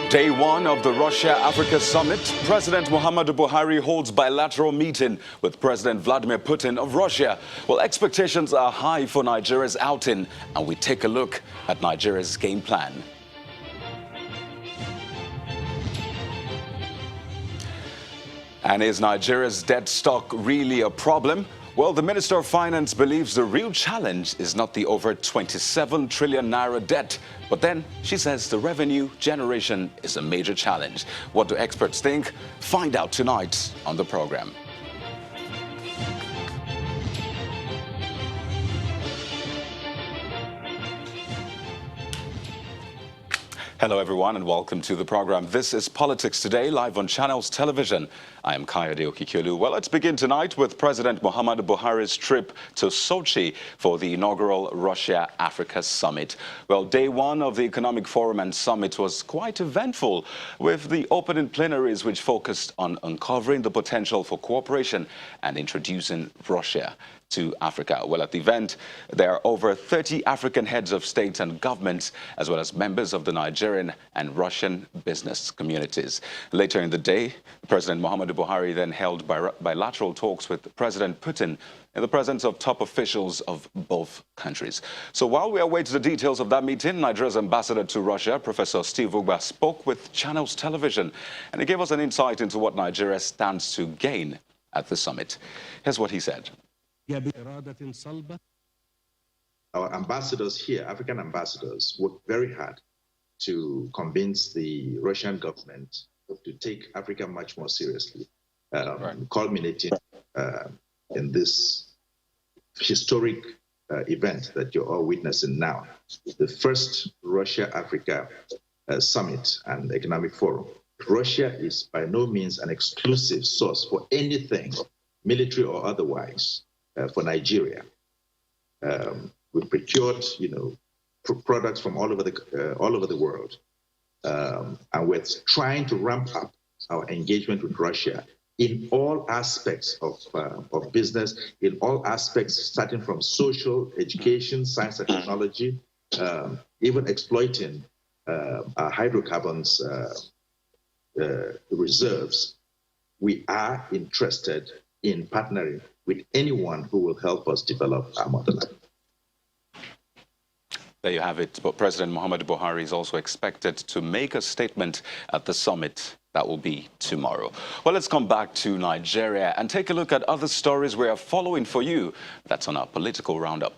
Day one of the Russia-Africa summit, President Muhammadu Buhari holds bilateral meeting with President Vladimir Putin of Russia. Well, expectations are high for Nigeria's outing, and we take a look at Nigeria's game plan. And is Nigeria's debt stock really a problem? Well, the Minister of Finance believes the real challenge is not the over 27 trillion naira debt, but then she says the revenue generation is a major challenge. What do experts think? Find out tonight on the program. Hello, everyone, and welcome to the program. This is Politics Today, live on Channels Television. I am Kayode Okikiolu. Well, let's begin tonight with President Muhammadu Buhari's trip to Sochi for the inaugural Russia-Africa summit. Well, day one of the Economic Forum and Summit was quite eventful, with the opening plenaries which focused on uncovering the potential for cooperation and introducing Russia to Africa. Well, at the event, there are over 30 African heads of state and governments, as well as members of the Nigerian and Russian business communities. Later in the day, President Muhammadu Buhari then held bilateral talks with President Putin in the presence of top officials of both countries. So while we await the details of that meeting, Nigeria's ambassador to Russia, Professor Steve Ugba, spoke with Channels Television, and he gave us an insight into what Nigeria stands to gain at the summit. Here's what he said. Our ambassadors here, African ambassadors, worked very hard to convince the Russian government to take Africa much more seriously, culminating in this historic event that you're all witnessing now, the first Russia-Africa summit and economic forum. Russia is by no means an exclusive source for anything, military or otherwise, for Nigeria. We procured, products from all over the world, and we're trying to ramp up our engagement with Russia in all aspects of business, in all aspects, starting from social, education, science and technology, even exploiting our hydrocarbons reserves. We are interested in partnering with anyone who will help us develop our motherland. There you have it. But President Muhammadu Buhari is also expected to make a statement at the summit. That will be tomorrow. Well, let's come back to Nigeria and take a look at other stories we are following for you. That's on our political roundup.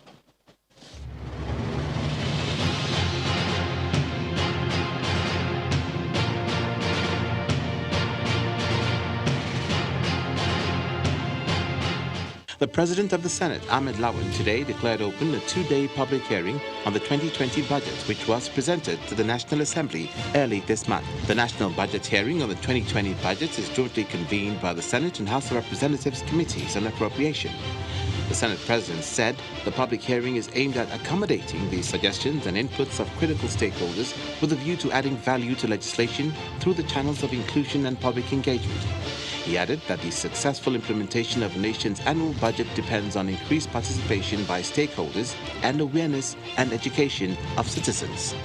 The President of the Senate, Ahmed Lawan, today declared open a two-day public hearing on the 2020 budget, which was presented to the National Assembly early this month. The National Budget hearing on the 2020 budget is jointly convened by the Senate and House of Representatives Committees on Appropriation. The Senate President said the public hearing is aimed at accommodating the suggestions and inputs of critical stakeholders with a view to adding value to legislation through the channels of inclusion and public engagement. He added that the successful implementation of the nation's annual budget depends on increased participation by stakeholders and awareness and education of citizens.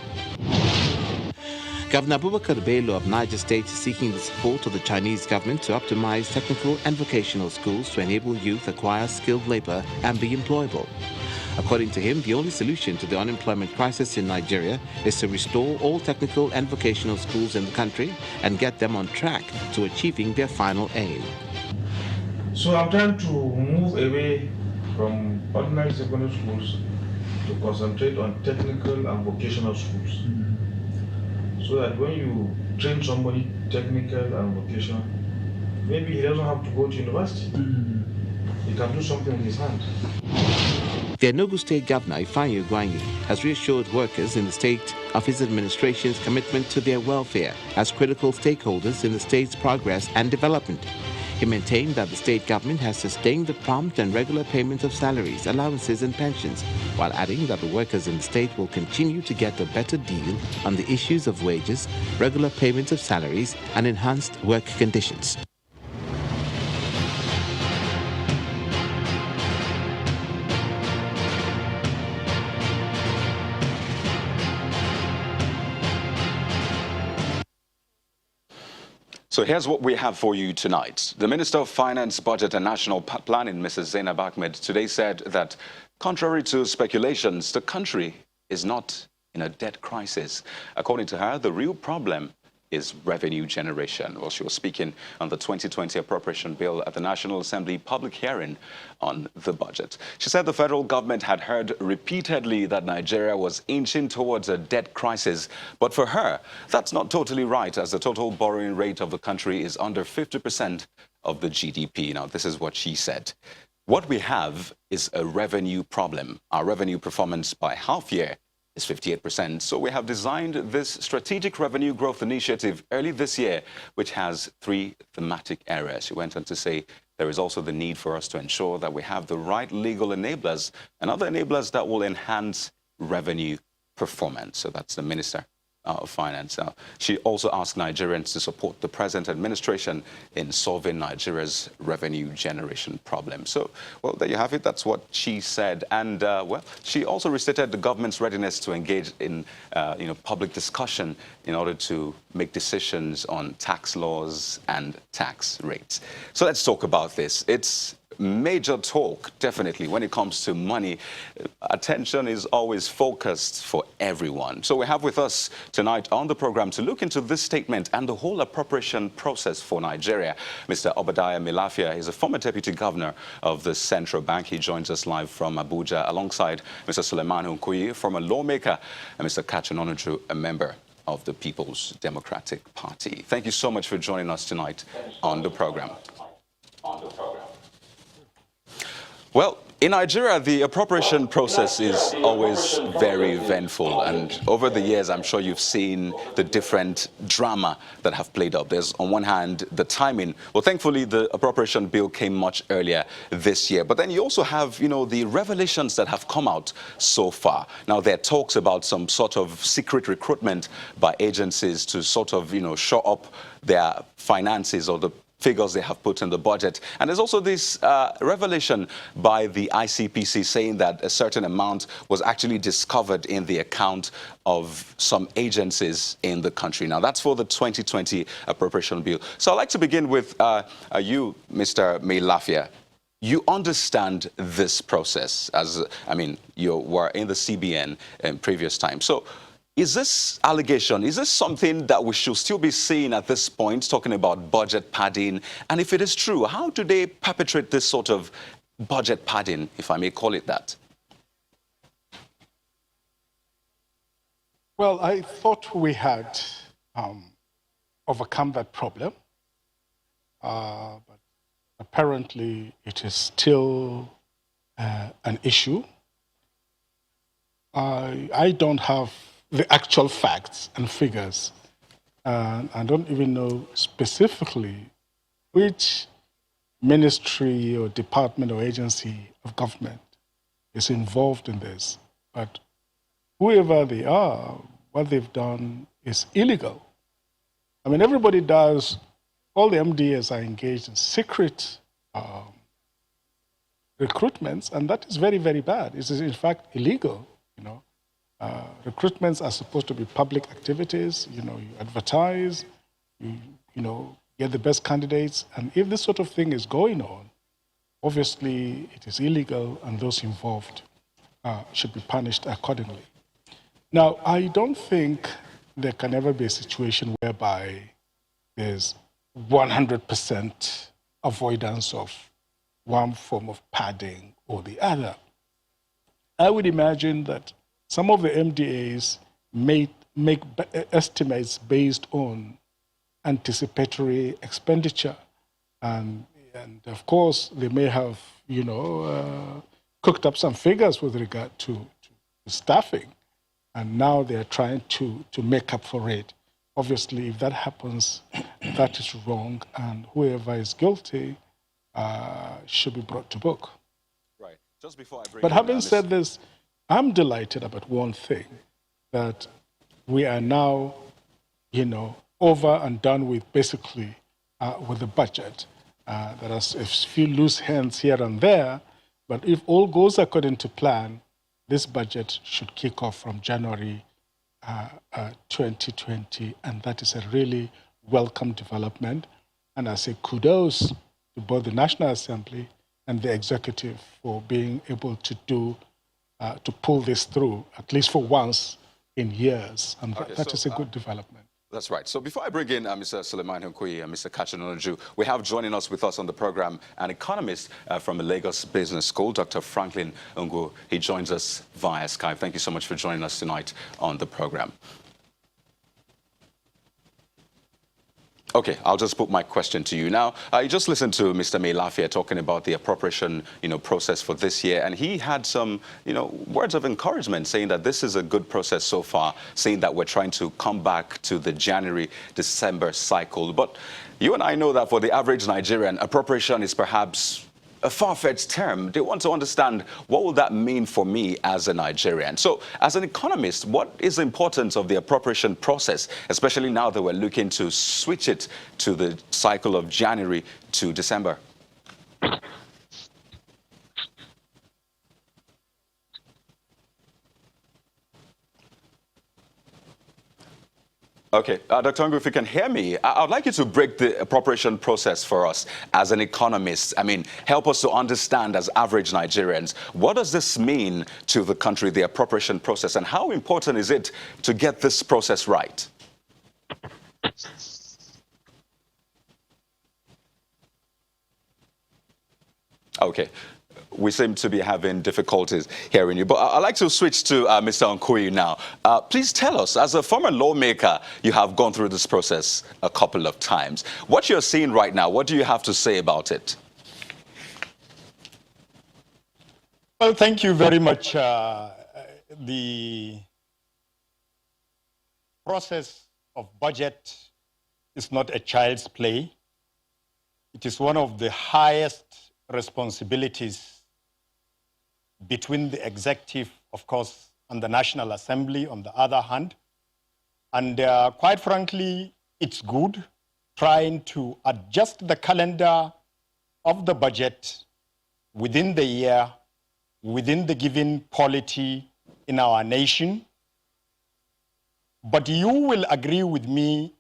Governor Abubakar Bello of Niger State is seeking the support of the Chinese government to optimize technical and vocational schools to enable youth acquire skilled labor and be employable. According to him, the only solution to the unemployment crisis in Nigeria is to restore all technical and vocational schools in the country and get them on track to achieving their final aim. So I'm trying to move away from ordinary secondary schools to concentrate on technical and vocational schools. So that when you train somebody technical and vocational, maybe he doesn't have to go to university. He can do something with his hand. The Enugu State Governor, Ifeanyi Ugwanyi, has reassured workers in the state of his administration's commitment to their welfare as critical stakeholders in the state's progress and development. He maintained that the state government has sustained the prompt and regular payment of salaries, allowances and pensions, while adding that the workers in the state will continue to get a better deal on the issues of wages, regular payment of salaries and enhanced work conditions. So here's what we have for you tonight. The Minister of Finance, Budget and National Planning, Mrs. Zainab Ahmed, today said that contrary to speculations, the country is not in a debt crisis. According to her, the real problem is revenue generation. Well, she was speaking on the 2020 appropriation bill at the National Assembly public hearing on the budget. She said the federal government had heard repeatedly that Nigeria was inching towards a debt crisis. But for her, that's not totally right, as the total borrowing rate of the country is under 50% of the GDP. Now, this is what she said. What we have is a revenue problem. Our revenue performance by half year is 58%. So we have designed this strategic revenue growth initiative early this year, which has 3 thematic areas. She went on to say there is also the need for us to ensure that we have the right legal enablers and other enablers that will enhance revenue performance. So that's the Minister of Finance. She also asked Nigerians to support the present administration in solving Nigeria's revenue generation problem. So, well, there you have it. That's what she said. And, well, she also restated the government's readiness to engage in, public discussion in order to make decisions on tax laws and tax rates. So let's talk about this. It's major talk, definitely, when it comes to money. Attention is always focused for everyone. So we have with us tonight on the program to look into this statement and the whole appropriation process for Nigeria. Mr. Obadiah Mailafia is a former deputy governor of the central bank. He joins us live from Abuja alongside Mr. Suleiman Hunkuyi, former lawmaker, and Mr. Ononuju, a member of the People's Democratic Party. Thank you so much for joining us tonight on the program. Well, in Nigeria, the appropriation process is always very eventful. And over the years, I'm sure you've seen the different drama that have played out. There's, on one hand, the timing. Well, thankfully, the appropriation bill came much earlier this year. But then you also have, the revelations that have come out so far. Now, there are talks about some sort of secret recruitment by agencies to sort of, shore up their finances or the figures they have put in the budget. And there's also this revelation by the ICPC saying that a certain amount was actually discovered in the account of some agencies in the country. Now, that's for the 2020 appropriation bill. So I'd like to begin with you, Mr. Mailafia. You understand this process, you were in the CBN in previous times. So is this allegation, is this something that we should still be seeing at this point, talking about budget padding? And if it is true, how do they perpetrate this sort of budget padding, if I may call it that? Well, I thought we had overcome that problem, but apparently it is still an issue. I don't have the actual facts and figures. I don't even know specifically which ministry or department or agency of government is involved in this. But whoever they are, what they've done is illegal. I mean, everybody does, all the MDAs are engaged in secret recruitments, and that is very, very bad. It is, in fact, illegal, recruitments are supposed to be public activities. You advertise, you get the best candidates. And if this sort of thing is going on, obviously it is illegal and those involved should be punished accordingly. Now, I don't think there can ever be a situation whereby there's 100% avoidance of one form of padding or the other. I would imagine that some of the MDAs make estimates based on anticipatory expenditure. And of course, they may have, cooked up some figures with regard to staffing. And now they're trying to make up for it. Obviously, if that happens, that is wrong. And whoever is guilty should be brought to book. Right. Just before I bring But having said this, I'm delighted about one thing, that we are now, over and done with basically with the budget. There are a few loose ends here and there, but if all goes according to plan, this budget should kick off from January 2020, and that is a really welcome development. And I say kudos to both the National Assembly and the executive for being able to to pull this through, at least for once in years. And that is a good development. That's right. So before I bring in Mr. Suleiman Hunkuyi and Mr. Ononuju, we have joining us with us on the program an economist from the Lagos Business School, Dr. Franklin Ungu. He joins us via Skype. Thank you so much for joining us tonight on the program. Okay, I'll just put my question to you now. You just listened to Mr. Mailafia talking about the appropriation, process for this year, and he had some, words of encouragement, saying that this is a good process so far, saying that we're trying to come back to the January-December cycle. But you and I know that for the average Nigerian, appropriation is perhaps a far-fetched term. They want to understand, what will that mean for me as a Nigerian? So as an economist, what is the importance of the appropriation process, especially now that we're looking to switch it to the cycle of January to December? Okay, Dr. Ungu, if you can hear me, I'd like you to break the appropriation process for us as an economist. I mean, help us to understand as average Nigerians, what does this mean to the country, the appropriation process, and how important is it to get this process right? Okay. We seem to be having difficulties hearing you. But I'd like to switch to Mr. Hunkuyi now. Please tell us, as a former lawmaker, you have gone through this process a couple of times. What you're seeing right now, what do you have to say about it? Well, thank you very much. The process of budget is not a child's play. It is one of the highest responsibilities between the executive, of course, and the National Assembly on the other hand. And quite frankly, it's good trying to adjust the calendar of the budget within the year, within the given polity in our nation. But you will agree with me,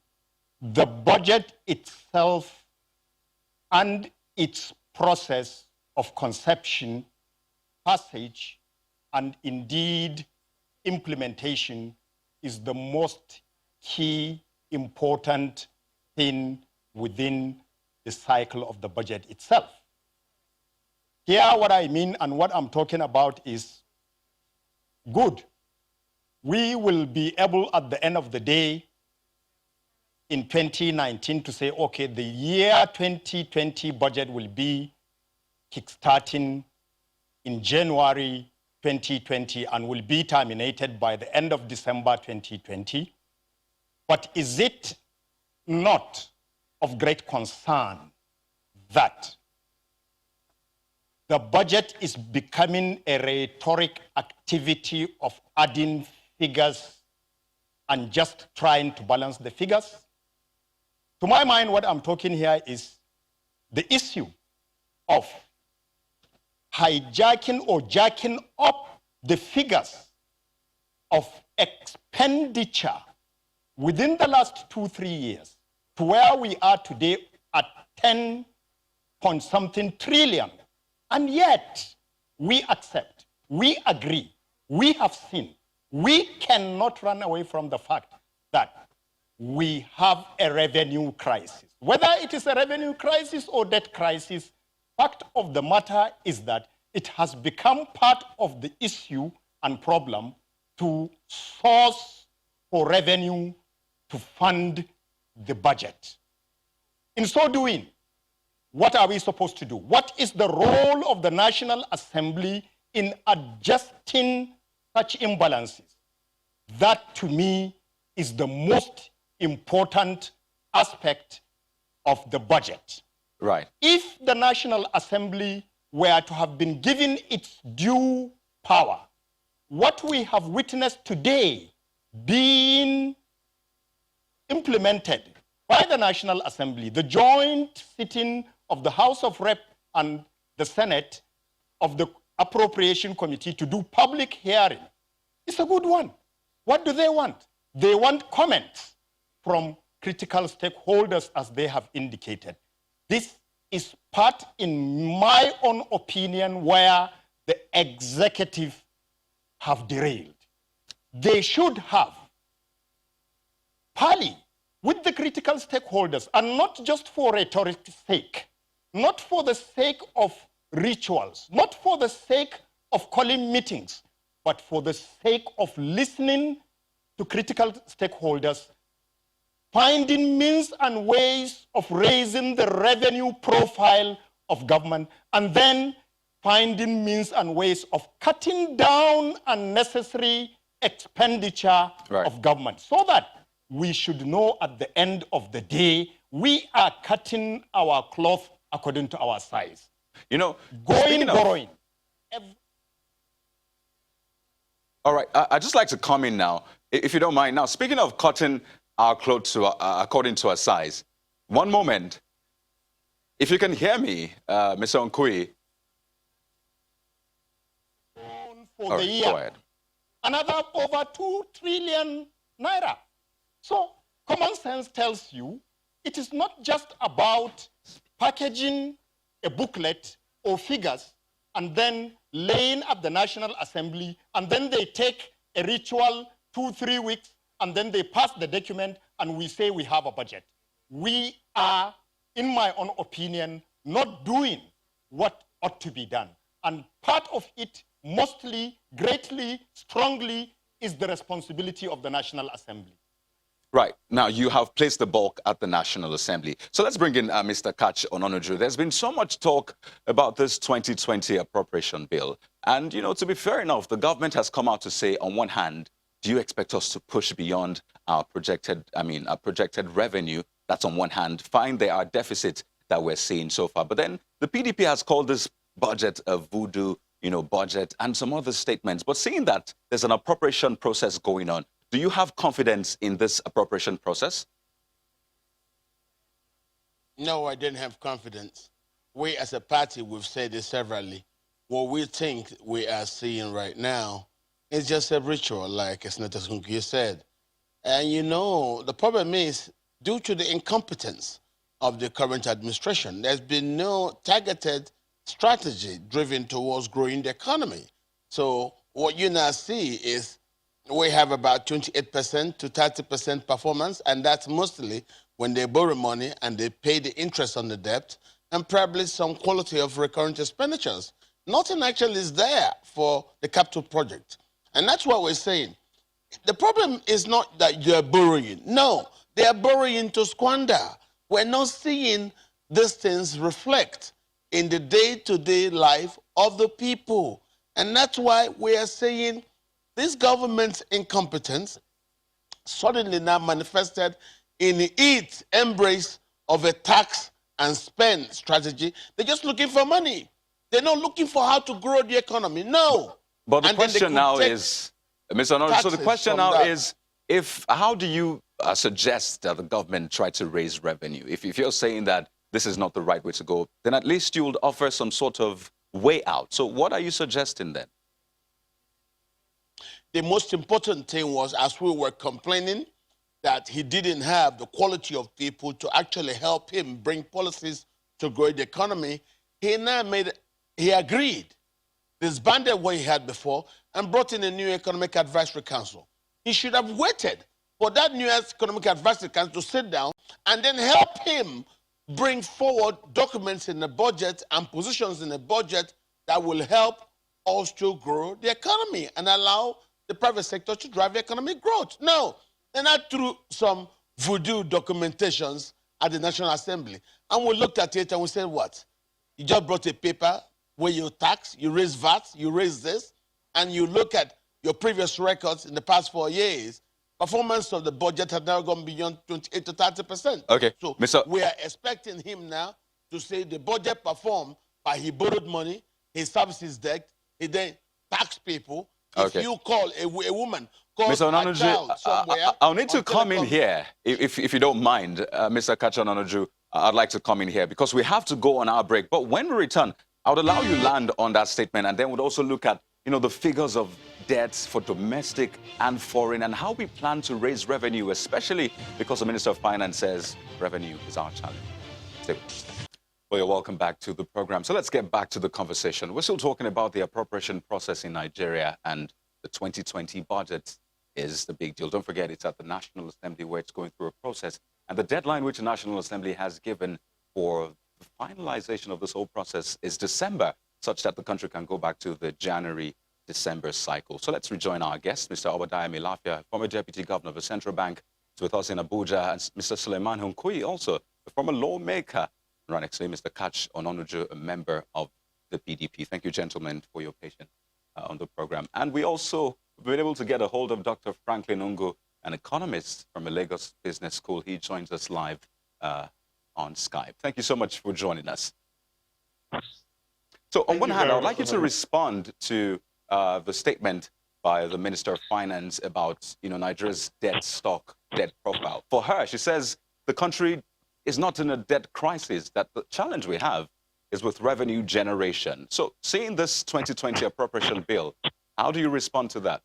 the budget itself and its process of conception, passage, and indeed implementation is the most key important thing within the cycle of the budget itself. Here, what I mean and what I'm talking about is good. We will be able at the end of the day in 2019 to say, okay, the year 2020 budget will be kickstarting in January 2020 and will be terminated by the end of December 2020. But is it not of great concern that the budget is becoming a rhetoric activity of adding figures and just trying to balance the figures? To my mind, what I'm talking here is the issue of hijacking or jacking up the figures of expenditure within the last 2-3 years to where we are today at 10-point-something trillion. And yet, we accept, we agree, we have seen, we cannot run away from the fact that we have a revenue crisis. Whether it is a revenue crisis or debt crisis, fact of the matter is that it has become part of the issue and problem to source for revenue to fund the budget. In so doing, what are we supposed to do? What is the role of the National Assembly in adjusting such imbalances? That, to me, is the most important aspect of the budget. Right. If the National Assembly were to have been given its due power, what we have witnessed today being implemented by the National Assembly, the joint sitting of the House of Rep and the Senate of the Appropriation Committee to do public hearing, is a good one. What do they want? They want comments from critical stakeholders as they have indicated. This is part, in my own opinion, where the executive have derailed. They should have parley with the critical stakeholders, and not just for rhetoric's sake, not for the sake of rituals, not for the sake of calling meetings, but for the sake of listening to critical stakeholders, finding means and ways of raising the revenue profile of government, and then finding means and ways of cutting down unnecessary expenditure of government, so that we should know at the end of the day, we are cutting our cloth according to our size. You know, borrowing. All right, I'd just like to come in now, if you don't mind. Now, speaking of cutting our clothes to, according to our size, one moment. If you can hear me, Mr. Hunkuyi. For the year, go ahead. Another over 2 trillion naira. So common sense tells you it is not just about packaging a booklet or figures and then laying at the National Assembly, and then they take a ritual 2-3 weeks, and then they pass the document and we say we have a budget. We are, in my own opinion, not doing what ought to be done. And part of it, mostly, greatly, strongly, is the responsibility of the National Assembly. Right. Now, you have placed the bulk at the National Assembly. So let's bring in Mr. Ononuju. There's been so much talk about this 2020 appropriation bill. And, you know, to be fair enough, the government has come out to say, on one hand, do you expect us to push beyond our projected revenue? That's on one hand. Fine, there are deficits that we're seeing so far. But then the PDP has called this budget a voodoo, budget, and some other statements. But seeing that there's an appropriation process going on, do you have confidence in this appropriation process? No, I didn't have confidence. We as a party, we've said this severally. What we think we are seeing right now is just a ritual, like Senator Hunkuyi said. And the problem is, due to the incompetence of the current administration, there's been no targeted strategy driven towards growing the economy. So what you now see is we have about 28% to 30% performance, and that's mostly when they borrow money and they pay the interest on the debt, and probably some quality of recurrent expenditures. Nothing actually is there for the capital project. And that's what we're saying. The problem is not that they're borrowing. No, they are borrowing to squander. We're not seeing these things reflect in the day-to-day life of the people. And that's why we are saying this government's incompetence suddenly now manifested in its embrace of a tax and spend strategy. They're just looking for money. They're not looking for how to grow the economy. No. But the question now is, Mr. Ononuju, so the question now is, how do you suggest that the government try to raise revenue? If you're saying that this is not the right way to go, then at least you'll offer some sort of way out. So what are you suggesting then? The most important thing was, as we were complaining, that he didn't have the quality of people to actually help him bring policies to grow the economy. He agreed, disbanded what he had before, and brought in a new Economic Advisory Council. He should have waited for that new Economic Advisory Council to sit down and then help him bring forward documents in the budget and positions in the budget that will help us to grow the economy and allow the private sector to drive economic growth. No, they're not through some voodoo documentations at the National Assembly. And we looked at it and we said, what? You just brought a paper where you tax, you raise VAT, you raise this, and you look at your previous records in the past 4 years, performance of the budget has now gone beyond 28 to 30%. Okay. So we are expecting him now to say the budget performed, but he borrowed money, his services debt, he then taxed people. Okay. If you call a woman, call Mr. a child somewhere. I'll need to come in here, if you don't mind, Mr. Ononuju. I'd like to come in here because we have to go on our break. But when we return, I would allow you land on that statement, and then we'd also look at, the figures of debts for domestic and foreign, and how we plan to raise revenue, especially because the Minister of Finance says revenue is our challenge. Stay with us. Well, you're welcome back to the program. So let's get back to the conversation. We're still talking about the appropriation process in Nigeria, and the 2020 budget is the big deal. Don't forget, it's at the National Assembly where it's going through a process. And the deadline which the National Assembly has given for the finalization of this whole process is December, such that the country can go back to the January-December cycle. So let's rejoin our guest, Mr. Obadiah Mailafia, former Deputy Governor of the Central Bank, is with us in Abuja, and Mr. Suleiman Hunkuyi, also a former lawmaker. Right next to him, Mr. Ononuju, a member of the PDP. Thank you, gentlemen, for your patience on the program. And we also been able to get a hold of Dr. Franklin Ungo, an economist from a Lagos Business School. He joins us live on Skype. Thank you so much for joining us. So on one hand, I'd like you to respond to the statement by the Minister of Finance about, Nigeria's debt stock, debt profile. For her, she says the country is not in a debt crisis, that the challenge we have is with revenue generation. So seeing this 2020 appropriation bill, how do you respond to that?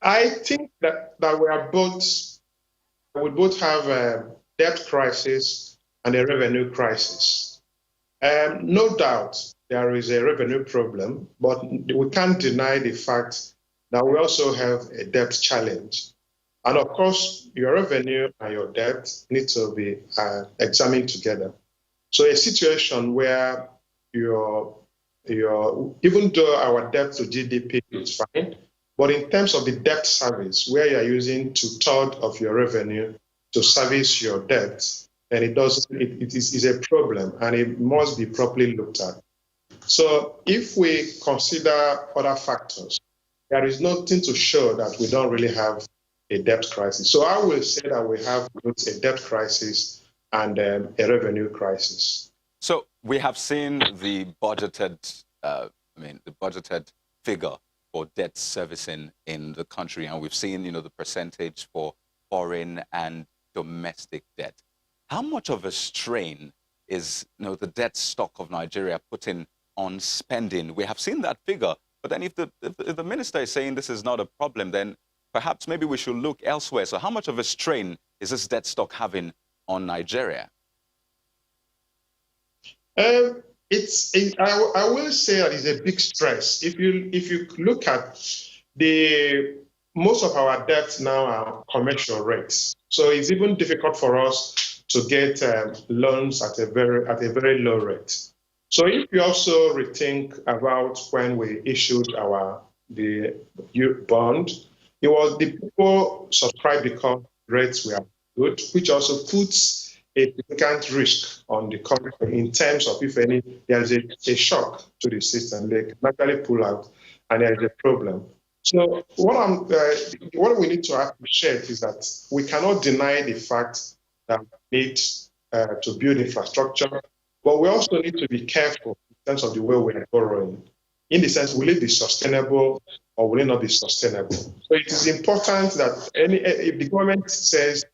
I think that we both have a debt crisis and a revenue crisis. No doubt there is a revenue problem, but we can't deny the fact that we also have a debt challenge. And of course, your revenue and your debt need to be examined together. So a situation where even though our debt to GDP is fine, but in terms of the debt service, where you are using 2/3 of your revenue to service your debt, then it is a problem, and it must be properly looked at. So if we consider other factors, there is nothing to show that we don't really have a debt crisis. So I will say that we have both a debt crisis and a revenue crisis. So we have seen the budgeted, figure for debt servicing in the country, and we've seen, the percentage for foreign and domestic debt. How much of a strain is, the debt stock of Nigeria putting on spending? We have seen that figure, but then if the minister is saying this is not a problem, then perhaps maybe we should look elsewhere. So how much of a strain is this debt stock having on Nigeria? I will say that it's a big stress. If you look at most of our debts now are commercial rates. So it's even difficult for us to get loans at a very low rate. So if you also rethink about when we issued the bond, it was the people subscribed because rates were good, which also puts a significant risk on the country in terms of, if any, there is a shock to the system. They can actually pull out, and there is a problem. So what we need to appreciate is that we cannot deny the fact that we need to build infrastructure, but we also need to be careful in terms of the way we are borrowing. In the sense, will it be sustainable or will it not be sustainable? So it is important that if the government says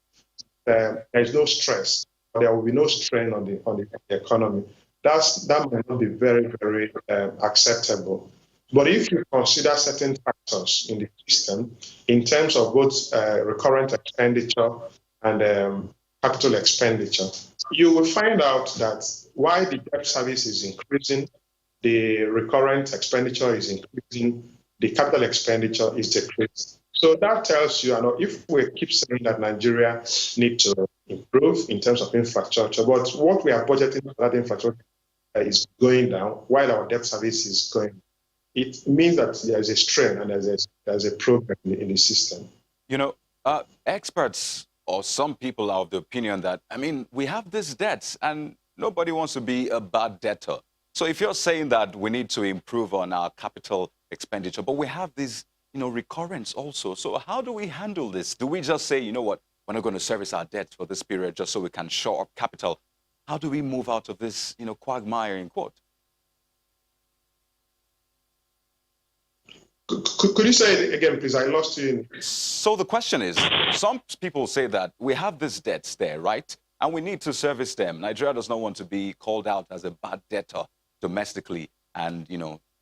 there is no stress, or there will be no strain on the economy, that may not be very, very acceptable. But if you consider certain factors in the system, in terms of both recurrent expenditure and capital expenditure, you will find out that while the debt service is increasing, the recurrent expenditure is increasing, the capital expenditure is decreasing. So that tells you, if we keep saying that Nigeria needs to improve in terms of infrastructure, but what we are budgeting for that infrastructure is going down while our debt service is going, it means that there is a strain and there's a problem in the system. Experts or some people are of the opinion that, we have these debts and nobody wants to be a bad debtor. So if you're saying that we need to improve on our capital expenditure, but we have these, recurrence also. So how do we handle this? Do we just say, we're not going to service our debt for this period just so we can shore up capital? How do we move out of this, quagmire, in quote? Could you say it again, please? I lost you. So the question is, some people say that we have these debts there, right? And we need to service them. Nigeria does not want to be called out as a bad debtor domestically and,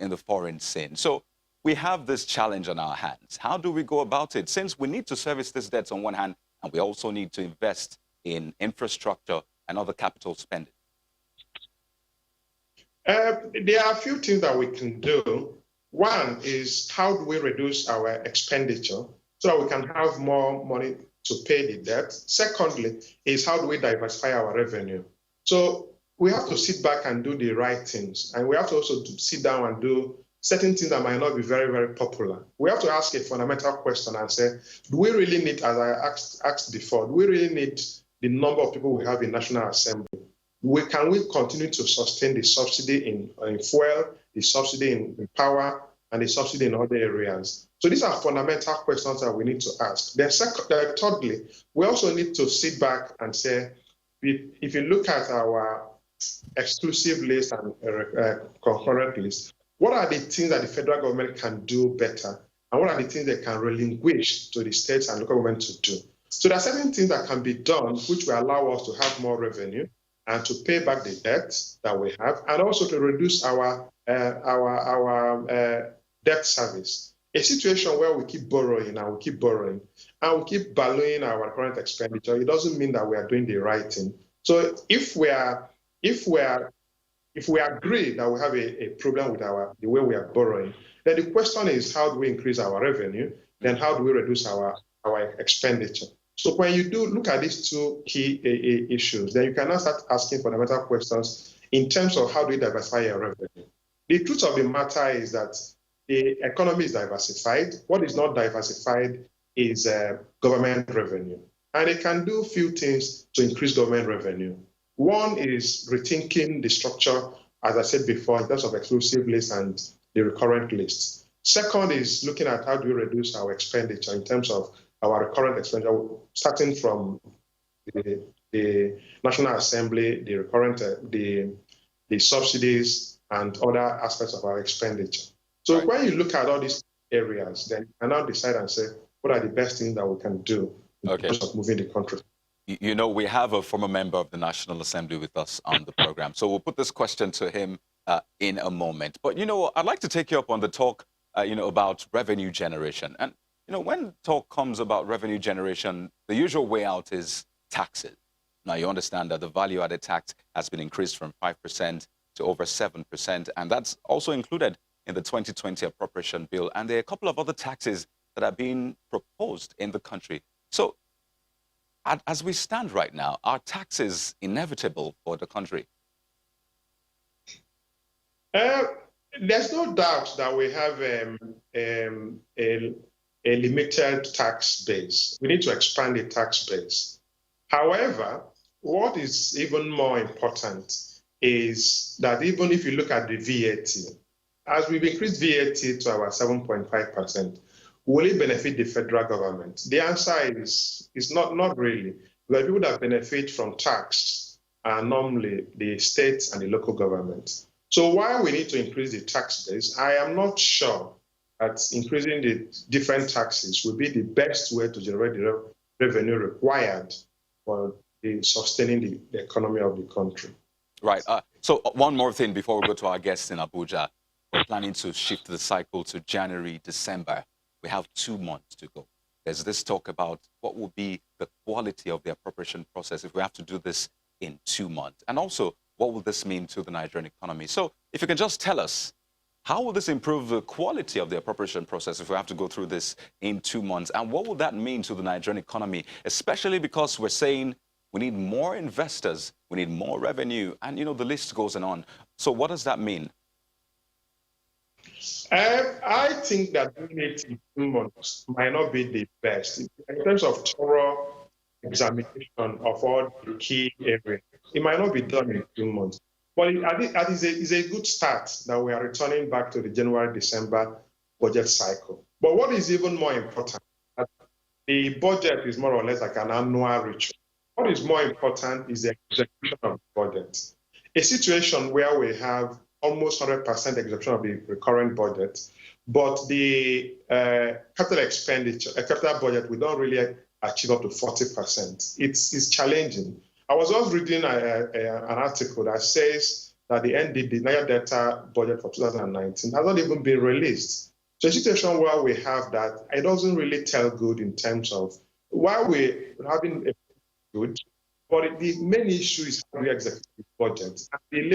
in the foreign scene. So we have this challenge on our hands. How do we go about it? Since we need to service these debts on one hand, and we also need to invest in infrastructure and other capital spending. There are a few things that we can do. One is, how do we reduce our expenditure so that we can have more money to pay the debt? Secondly, is how do we diversify our revenue? So we have to sit back and do the right things. And we have to also sit down and do certain things that might not be very, very popular. We have to ask a fundamental question and say, do we really need, as I asked before, do we really need the number of people we have in National Assembly? Can we continue to sustain the subsidy in fuel, the subsidy in power, and the subsidy in other areas? So these are fundamental questions that we need to ask. Then thirdly, we also need to sit back and say, if you look at our exclusive list and concurrent list, what are the things that the federal government can do better? And what are the things they can relinquish to the states and local government to do? So there are certain things that can be done which will allow us to have more revenue and to pay back the debt that we have, and also to reduce our debt service. A situation where we keep borrowing and we keep borrowing and we keep ballooning our current expenditure, it doesn't mean that we are doing the right thing. So if we agree that we have a problem with the way we are borrowing, then the question is, how do we increase our revenue? Then how do we reduce our expenditure? So when you do look at these two key issues, then you can now start asking fundamental questions in terms of how do we diversify your revenue. The truth of the matter is that the economy is diversified. What is not diversified is government revenue. And it can do a few things to increase government revenue. One is rethinking the structure, as I said before, in terms of exclusive list and the recurrent lists. Second is looking at how do we reduce our expenditure in terms of our recurrent expenditure, starting from the National Assembly, the recurrent, the subsidies, and other aspects of our expenditure. So right. When you look at all these areas, then you can now decide and say, what are the best things that we can do in terms of moving the country? You know, we have a former member of the National Assembly with us on the program, so we'll put this question to him in a moment. But, you know, I'd like to take you up on the talk, about revenue generation. And, you know, when talk comes about revenue generation, the usual way out is taxes. Now, you understand that the value-added tax has been increased from 5% to over 7%, and that's also included in the 2020 appropriation bill. And there are a couple of other taxes that are being proposed in the country. So, as we stand right now, are taxes inevitable for the country? There's no doubt that we have a limited tax base. We need to expand the tax base. However, what is even more important is that even if you look at the VAT, as we've increased VAT to our 7.5%, will it benefit the federal government? The answer is not really. The people that benefit from tax are normally the states and the local government. So while we need to increase the tax base, I am not sure that increasing the different taxes will be the best way to generate the revenue required for sustaining the economy of the country. Right. So one more thing before we go to our guests in Abuja. We're planning to shift the cycle to January, December. We have 2 months to go. There's this talk about what will be the quality of the appropriation process if we have to do this in 2 months. And also, what will this mean to the Nigerian economy? So if you can just tell us, how will this improve the quality of the appropriation process if we have to go through this in 2 months? And what will that mean to the Nigerian economy, especially because we're saying we need more investors, we need more revenue, and, you know, the list goes on. So what does that mean? I think that doing it in 2 months might not be the best. In terms of thorough examination of all the key areas, it might not be done in 2 months. But it is a good start that we are returning back to the January-December budget cycle. But what is even more important, the budget is more or less like an annual ritual. What is more important is the execution of the budget. A situation where we have almost 100% execution of the recurrent budget, but the capital expenditure, capital budget, we don't really achieve up to 40%. It's challenging. I was just reading an article that says that the Niger Delta budget for 2019 has not even been released. So a situation where we have that, it doesn't really tell good in terms of why we're having a good, but the main issue is how you execute the budget. And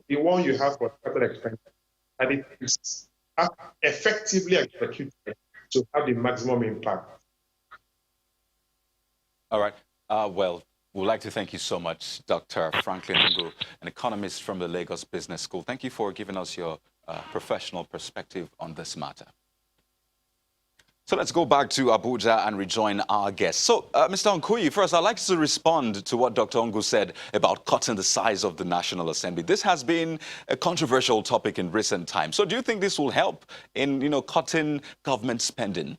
the one you have for capital expenditure, and it is effectively executed to have the maximum impact. All right. Well, we'd like to thank you so much, Dr. Franklin Ngo, an economist from the Lagos Business School. Thank you for giving us your professional perspective on this matter. So let's go back to Abuja and rejoin our guests. So, Mr. Hunkuyi, first, I'd like to respond to what Dr. Ngo said about cutting the size of the National Assembly. This has been a controversial topic in recent times. So do you think this will help in, cutting government spending?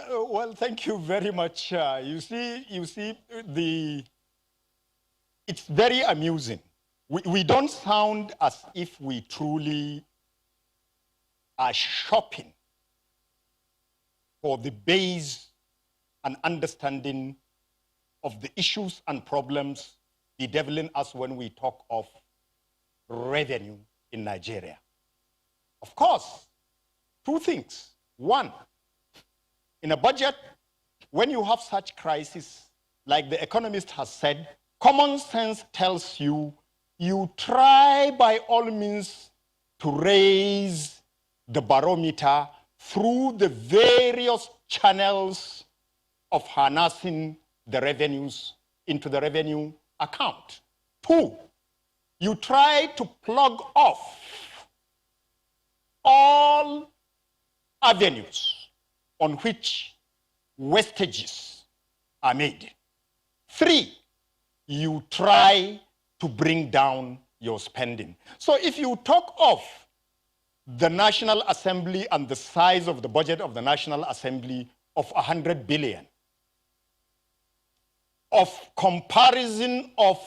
Well, thank you very much. You see, it's very amusing. We don't sound as if we truly are shopping for the base and understanding of the issues and problems bedeviling us when we talk of revenue in Nigeria. Of course, two things. One, in a budget, when you have such crisis, like the economist has said, common sense tells you, you try by all means to raise the barometer through the various channels of harnessing the revenues into the revenue account. Two, you try to plug off all avenues on which wastages are made. Three, you try to bring down your spending. So if you talk of the National Assembly and the size of the budget of the National Assembly of 100 billion, of comparison of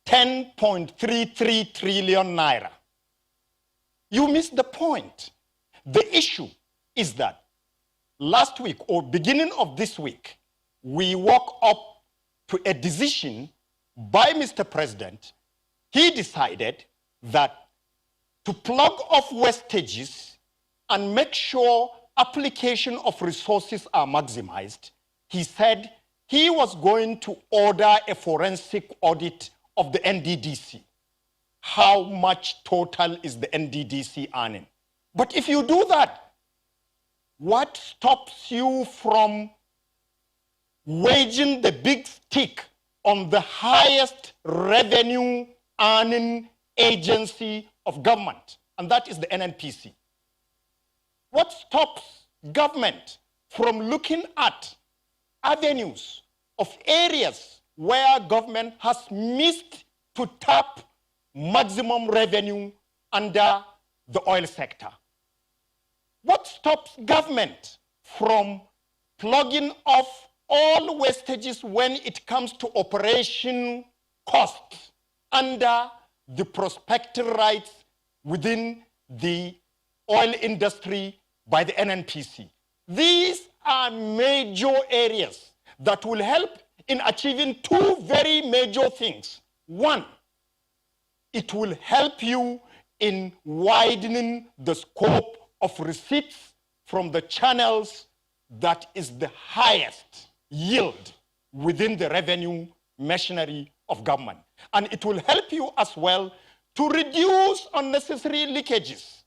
10.33 trillion naira, you miss the point. The issue is that last week or beginning of this week, we woke up to a decision by Mr. President. He decided that to plug off wastages and make sure application of resources are maximized, he said he was going to order a forensic audit of the NDDC. How much total is the NDDC earning? But if you do that, what stops you from waging the big stick on the highest revenue earning agency of government, and that is the NNPC? What stops government from looking at avenues of areas where government has missed to tap maximum revenue under the oil sector? What stops government from plugging off all wastages when it comes to operation costs under the prospective rights within the oil industry by the NNPC? These are major areas that will help in achieving two very major things. One, it will help you in widening the scope of receipts from the channels that is the highest yield within the revenue machinery of government. And it will help you as well to reduce unnecessary leakages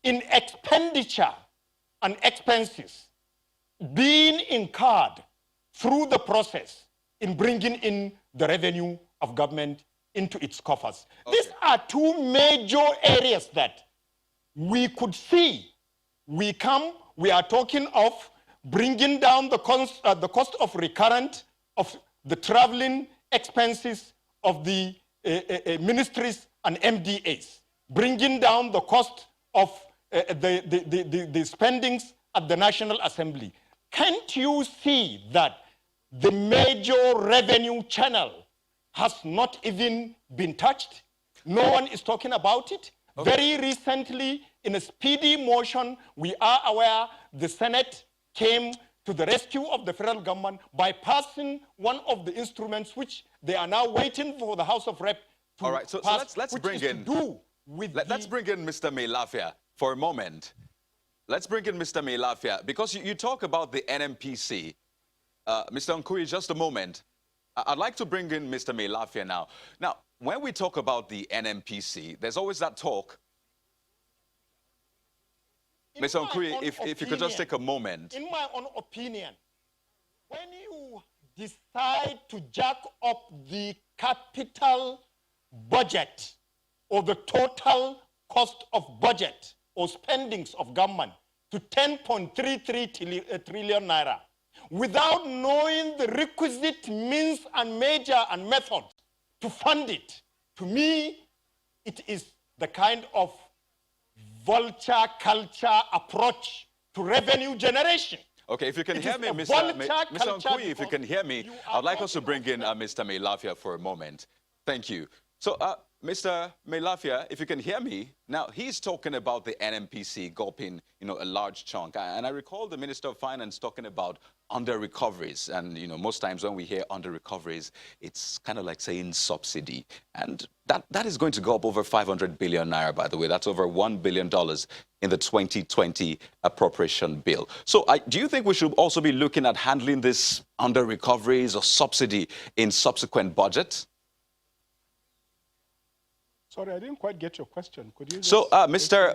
in expenditure and expenses being incurred through the process in bringing in the revenue of government into its coffers. Okay. These are two major areas that we could see. We are talking of bringing down the cost of recurrent of the traveling expenses of the ministries and MDAs, bringing down the cost of the spendings at the National Assembly. Can't you see that the major revenue channel has not even been touched? No one is talking about it. Okay. Very recently, in a speedy motion, we are aware the Senate came to the rescue of the federal government by passing one of the instruments which they are now waiting for the House of Rep to all right, so pass, let's which bring is in to do with let's bring in Mr. Mailafia for a moment. Let's bring in Mr. Mailafia because you talk about the NMPC. Mr. Hunkuyi, just a moment. I'd like to bring in Mr. Mailafia now. Now, when we talk about the NMPC, there's always that talk. Mr. Hunkuyi, if you could just take a moment. In my own opinion, when you decide to jack up the capital budget or the total cost of budget or spendings of government to 10.33 trillion naira without knowing the requisite means and measure and method to fund it, to me, it is the kind of vulture culture approach to revenue generation. Okay, if you can hear me, Mr. Hunkuyi, if you can hear me, I'd like us to bring in Mr. Mailafia for a moment. Thank you. So, Mr. Mailafia, if you can hear me, now he's talking about the NMPC gulping, a large chunk. And I recall the Minister of Finance talking about under-recoveries. And, most times when we hear under-recoveries, it's kind of like saying subsidy. And that is going to go up over 500 billion naira, by the way. That's over $1 billion in the 2020 appropriation bill. So do you think we should also be looking at handling this under-recoveries or subsidy in subsequent budgets? Sorry, I didn't quite get your question. Could you just Mr.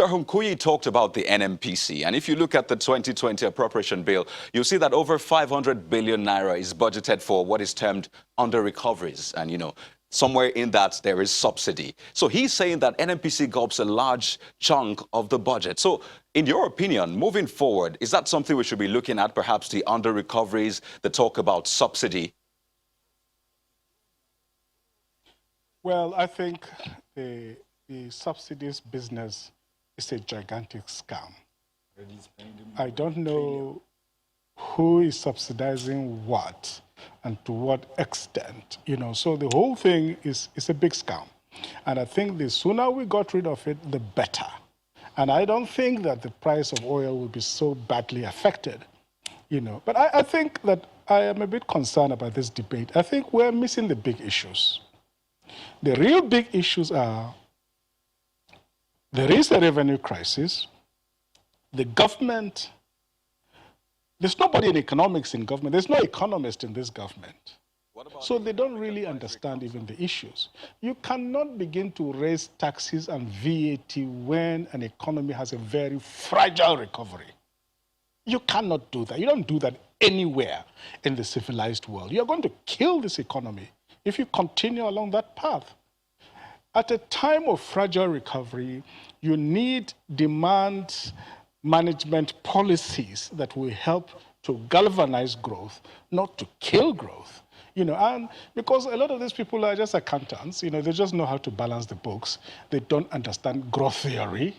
Hunkuyi talked about the NMPC. And if you look at the 2020 appropriation bill, you'll see that over 500 billion naira is budgeted for what is termed under-recoveries. And, somewhere in that there is subsidy. So he's saying that NMPC gulps a large chunk of the budget. So in your opinion, moving forward, is that something we should be looking at, perhaps the under-recoveries, the talk about subsidy? Well, I think the subsidies business is a gigantic scam. I don't know who is subsidizing what and to what extent, So the whole thing is a big scam. And I think the sooner we got rid of it, the better. And I don't think that the price of oil will be so badly affected, But I think that I am a bit concerned about this debate. I think we're missing the big issues. The real big issues are, there is a revenue crisis. The government, there's nobody in economics in government. There's no economist in this government. So they don't really understand even the issues. You cannot begin to raise taxes and VAT when an economy has a very fragile recovery. You cannot do that. You don't do that anywhere in the civilized world. You're going to kill this economy if you continue along that path. At a time of fragile recovery, you need demand management policies that will help to galvanize growth, not to kill growth. And because a lot of these people are just accountants, they just know how to balance the books. They don't understand growth theory.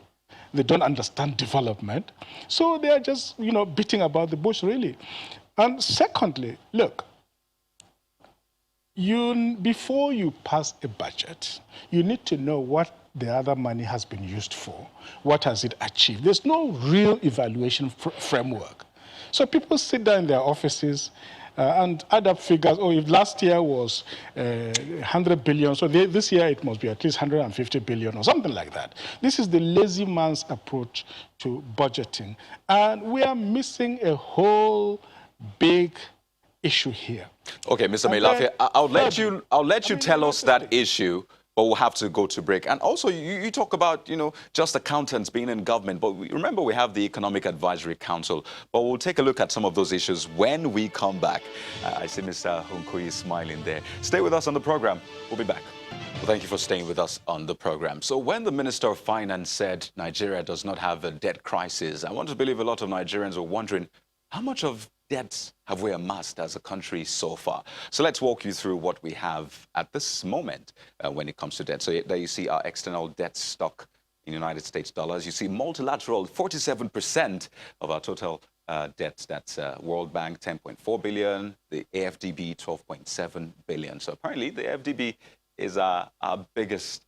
They don't understand development. So they are just, beating about the bush, really. And secondly, look, before you pass a budget, you need to know what the other money has been used for. What has it achieved? There's no real evaluation framework. So people sit down in their offices and add up figures. Oh, if last year was 100 billion, so this year it must be at least 150 billion or something like that. This is the lazy man's approach to budgeting. And we are missing a whole big issue here. Okay, Mr. Mailafia, I'll let you tell us that issue, but we'll have to go to break. And also, you talk about, just accountants being in government, but remember we have the Economic Advisory Council, but we'll take a look at some of those issues when we come back. I see Mr. Hunkuyi smiling there. Stay with us on the program. We'll be back. Well, thank you for staying with us on the program. So when the Minister of Finance said Nigeria does not have a debt crisis, I want to believe a lot of Nigerians are wondering, how much of debts have we amassed as a country so far? So let's walk you through what we have at this moment when it comes to debt. So there you see our external debt stock in United States dollars. You see multilateral, 47% of our total debts. That's World Bank, 10.4 billion, the AFDB, 12.7 billion. So apparently the AFDB is our biggest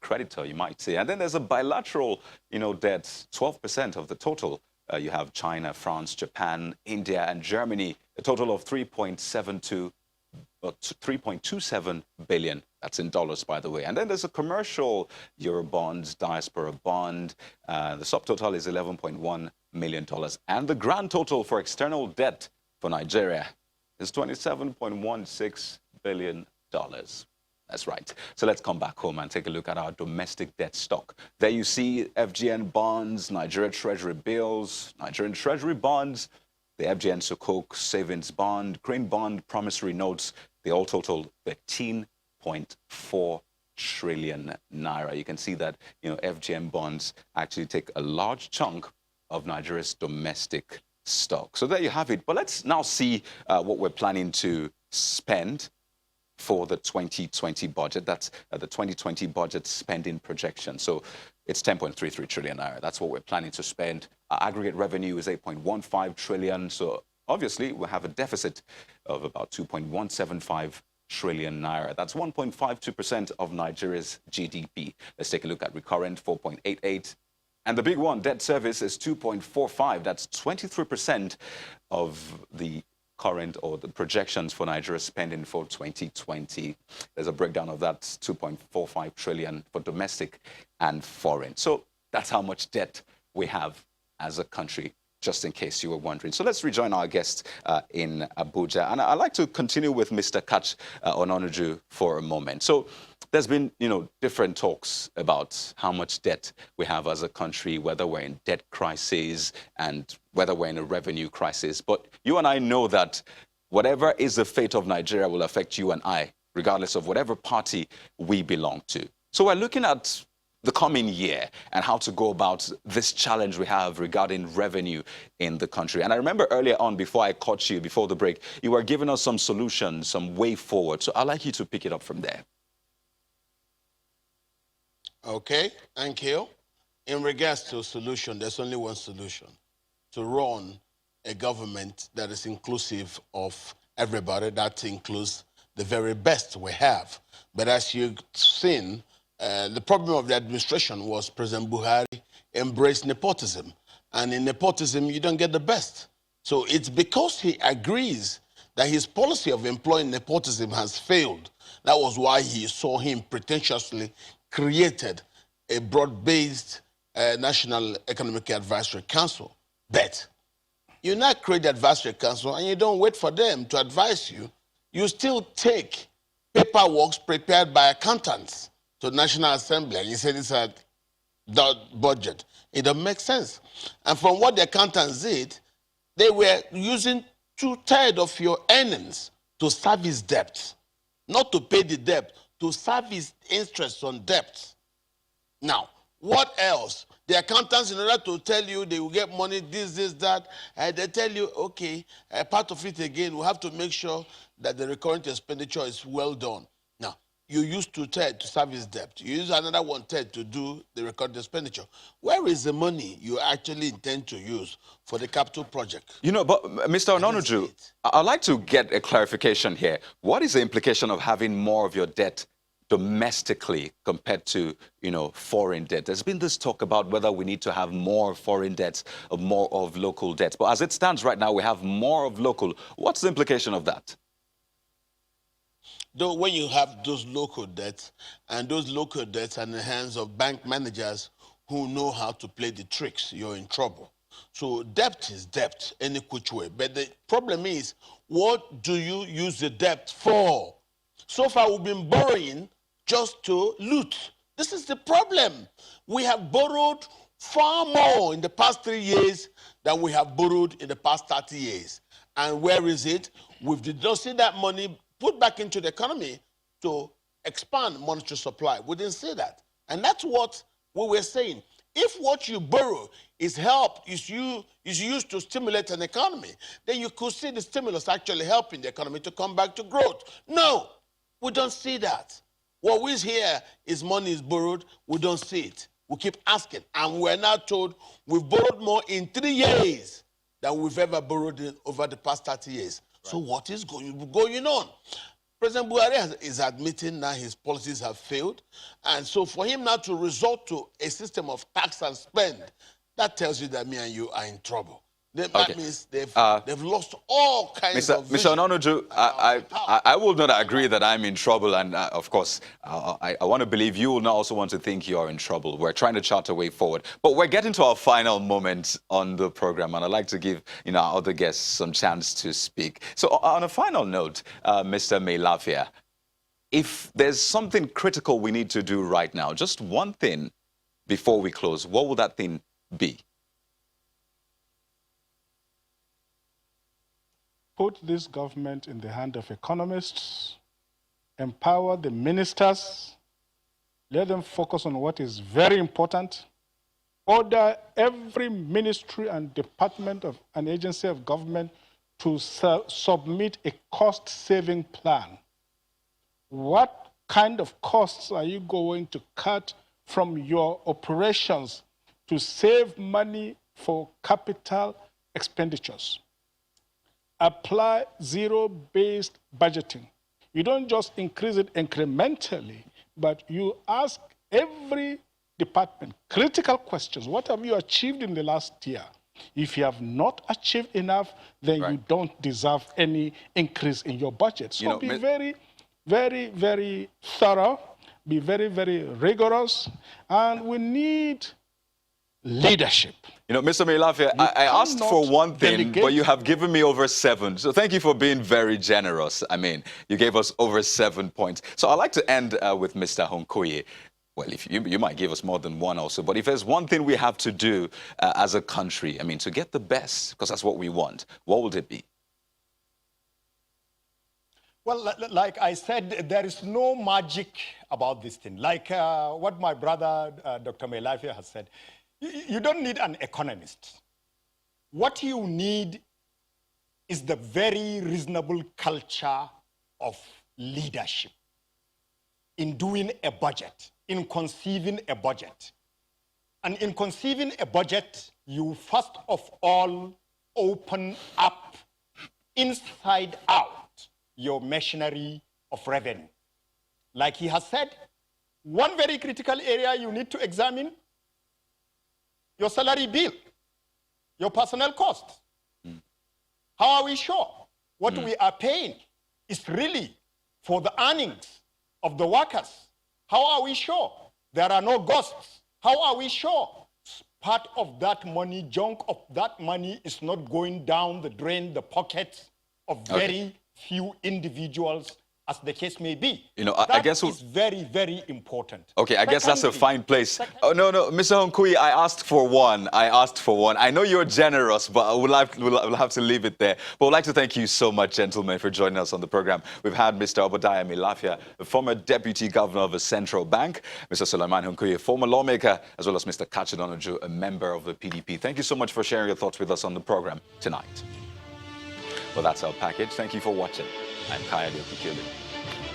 creditor, you might say. And then there's a bilateral, debt, 12% of the total. You have China, France, Japan, India, and Germany, a total of 3.72 well, 3.27 billion. That's in dollars, by the way. And then there's a commercial Euro bonds, diaspora bond. The subtotal is $11.1 million. And the grand total for external debt for Nigeria is $27.16 billion. That's right. So let's come back home and take a look at our domestic debt stock. There you see FGN bonds, Nigeria Treasury bills, Nigerian Treasury bonds, the FGN Sukuk savings bond, green bond, promissory notes. They all total 13.4 trillion naira. You can see that, FGN bonds actually take a large chunk of Nigeria's domestic stock. So there you have it. But let's now see what we're planning to spend for the 2020 budget. That's the 2020 budget spending projection. So it's 10.33 trillion naira. That's what we're planning to spend. Our aggregate revenue is 8.15 trillion. So obviously we have a deficit of about 2.175 trillion naira. That's 1.52% of Nigeria's GDP. Let's take a look at recurrent, 4.88. And the big one, debt service, is 2.45. That's 23% of the current or the projections for Nigeria's spending for 2020. There's a breakdown of that, 2.45 trillion for domestic and foreign. So that's how much debt we have as a country, just in case you were wondering. So let's rejoin our guest in Abuja. And I'd like to continue with Mr. Kach Ononuju for a moment. So there's been, different talks about how much debt we have as a country, whether we're in debt crisis and whether we're in a revenue crisis. But you and I know that whatever is the fate of Nigeria will affect you and I, regardless of whatever party we belong to. So we're looking at the coming year and how to go about this challenge we have regarding revenue in the country. And I remember earlier on, before I caught you, before the break, you were giving us some solutions, some way forward. So I'd like you to pick it up from there. Okay, thank you. In regards to solution, there's only one solution: to run a government that is inclusive of everybody. That includes the very best we have. But as you've seen, the problem of the administration was President Buhari embraced nepotism. And in nepotism, you don't get the best. So it's because he agrees that his policy of employing nepotism has failed. That was why he saw him pretentiously created a broad-based National Economic Advisory Council. But you not create the advisory council and you don't wait for them to advise you. You still take paperwork prepared by accountants to the National Assembly and you say this is the budget. It doesn't make sense. And from what the accountants did, they were using 2/3 of your earnings to service debt, not to pay the debt, to service interest on debt. Now, what else? The accountants, in order to tell you they will get money, this, that, they tell you, okay, part of it again, we have to make sure that the recurrent expenditure is well done. Now, you use 2/3 to service debt. You use another 1/3 to do the recurrent expenditure. Where is the money you actually intend to use for the capital project? But Mr. Ononuju, I'd like to get a clarification here. What is the implication of having more of your debt domestically compared to, foreign debt? There's been this talk about whether we need to have more foreign debts or more of local debts. But as it stands right now, we have more of local. What's the implication of that? Though when you have those local debts, and those local debts are in the hands of bank managers who know how to play the tricks, you're in trouble. So debt is debt, any which way. But the problem is, what do you use the debt for? So far, we've been borrowing just to loot. This is the problem. We have borrowed far more in the past 3 years than we have borrowed in the past 30 years. And where is it? We've deducted that money, put back into the economy to expand monetary supply. We didn't say that. And that's what we were saying. If what you borrow is used to stimulate an economy, then you could see the stimulus actually helping the economy to come back to growth. No, we don't see that. What we hear is money is borrowed. We don't see it. We keep asking. And we're now told we've borrowed more in 3 years than we've ever borrowed over the past 30 years. Right. So what is going on? President Buhari is admitting now his policies have failed. And so for him now to resort to a system of tax and spend, that tells you that me and you are in trouble. That means they've lost all kinds of vision. Mr. Ononuju, I will not agree that I'm in trouble, and of course, I want to believe you will not also want to think you are in trouble. We're trying to chart a way forward, but we're getting to our final moment on the program, and I'd like to give our other guests some chance to speak. So, on a final note, Mr. Mailafia, if there's something critical we need to do right now, just one thing before we close, what will that thing be? Put this government in the hand of economists, empower the ministers, let them focus on what is very important, order every ministry and department of an agency of government to submit a cost-saving plan. What kind of costs are you going to cut from your operations to save money for capital expenditures? Apply zero-based budgeting. You don't just increase it incrementally, but you ask every department critical questions. What have you achieved in the last year? If you have not achieved enough, then you don't deserve any increase in your budget. So be very, very, very thorough, be very, very rigorous, and we need leadership. Mr. Mailafia, I asked for one thing, but you have given me over 7. So thank you for being very generous. I mean, you gave us over 7 points. So I'd like to end with Mr. Hunkuyi. Well, if you might give us more than one also, but if there's one thing we have to do as a country, I mean, to get the best, because that's what we want, what would it be? Well, like I said, there is no magic about this thing. Like what my brother, Dr. Mailafia, has said, you don't need an economist. What you need is the very reasonable culture of leadership in doing a budget, in conceiving a budget. And in conceiving a budget, you first of all open up inside out your machinery of revenue. Like he has said, one very critical area you need to examine, your salary bill, your personnel costs. How are we sure what we are paying is really for the earnings of the workers? How are we sure there are no ghosts? How are we sure part of that money, chunk of that money is not going down the drain, the pockets of very few individuals, as the case may be? I guess it's very, very important. Okay, I guess that's a fine place. Oh, no, Mr. Hunkuyi, I asked for one. I know you're generous, but we'll have to leave it there. But I'd like to thank you so much, gentlemen, for joining us on the program. We've had Mr. Obadiah Mailafia, the former Deputy Governor of the Central Bank, Mr. Suleiman Hunkuyi, a former lawmaker, as well as Mr. Ononuju, a member of the PDP. Thank you so much for sharing your thoughts with us on the program tonight. Well, that's our package. Thank you for watching. I'm Kaya Diokikulu.